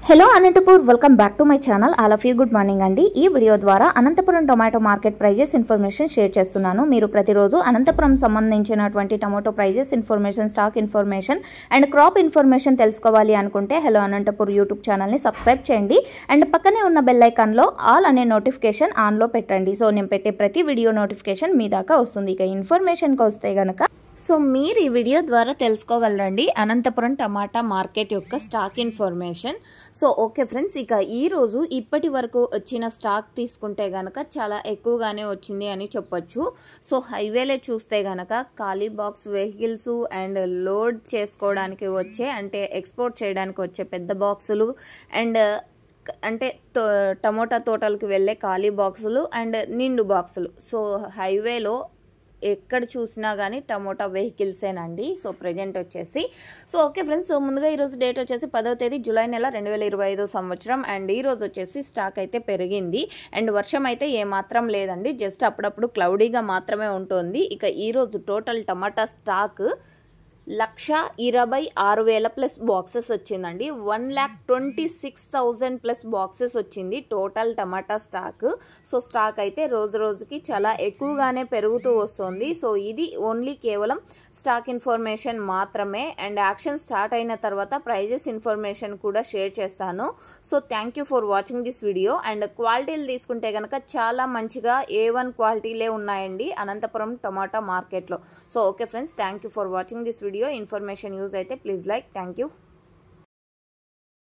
Hello Anantapur welcome back to my channel all of you good morning అండి। ఈ video ద్వారా Anantapuram tomato market prices information share చేస్తున్నాను। మీరు ప్రతిరోజు అనంతపురం సంబంధించినటువంటి tomato prices information, stock information and crop information తెలుసుకోవాలి అనుకుంటే హలో అనంతపూర్ యూట్యూబ్ ఛానల్ని సబ్స్క్రైబ్ చేయండి అండ్ పక్కనే ఉన్న బెల్ ఐకాన్లో ఆల్ అనే నోటిఫికేషన్ ఆన్లో పెట్టండి। సో నేను పెట్టే ప్రతి వీడియో నోటిఫికేషన్ మీ దాకా వస్తుంది। ఇక ఇన్ఫర్మేషన్కి వస్తే గనక మీరు ఈ వీడియో ద్వారా తెలుసుకోగలరండి అనంతపురం టమాటా మార్కెట్ యొక్క స్టాక్ ఇన్ఫర్మేషన్। ఓకే ఫ్రెండ్స్, ఇక ఈరోజు ఇప్పటి వరకు వచ్చిన స్టాక్ తీసుకుంటే గనక చాలా ఎక్కువగానే వచ్చింది అని చెప్పొచ్చు। హైవేలే చూస్తే గనక ఖాళీ బాక్స్ వెహికల్స్ అండ్ లోడ్ చేసుకోవడానికి వచ్చే అంటే ఎక్స్పోర్ట్ చేయడానికి వచ్చే పెద్ద బాక్సులు అండ్ అంటే టమోటా తోటలకు వెళ్ళే ఖాళీ బాక్సులు అండ్ నిండు బాక్సులు హైవేలో ఎక్కడ చూసినా కానీ టమోటా వెహికల్సేనండి। ప్రెజెంట్ వచ్చేసి ఓకే ఫ్రెండ్స్, ముందుగా ఈరోజు డేట్ వచ్చేసి 10వ తేదీ జూలై నెల 2025 సంవత్సరం అండ్ ఈరోజు వచ్చేసి స్టాక్ అయితే పెరిగింది అండ్ వర్షం అయితే ఏమాత్రం లేదండి, జస్ట్ అప్పుడప్పుడు క్లౌడీగా మాత్రమే ఉంటుంది। ఇక ఈరోజు టోటల్ టమాటా స్టాక్ 1,26,000 ప్లస్ బాక్సెస్ వచ్చిందండి। 1,26,000 ప్లస్ బాక్సెస్ వచ్చింది టోటల్ టమాటా స్టాక్। స్టాక్ అయితే రోజు రోజుకి చాలా ఎక్కువగానే పెరుగుతూ వస్తుంది। ఇది ఓన్లీ కేవలం స్టాక్ ఇన్ఫర్మేషన్ మాత్రమే అండ్ యాక్షన్ స్టార్ట్ అయిన తర్వాత ప్రైజెస్ ఇన్ఫర్మేషన్ కూడా షేర్ చేస్తాను। Thank you for watching this video and క్వాలిటీలు తీసుకుంటే కనుక చాలా మంచిగా A1 క్వాలిటీలే ఉన్నాయండి అనంతపురం టమాటా మార్కెట్లో। Okay friends, thank you for watching this video. Information use అయితే ప్లీజ్ లైక్, థ్యాంక్ యూ।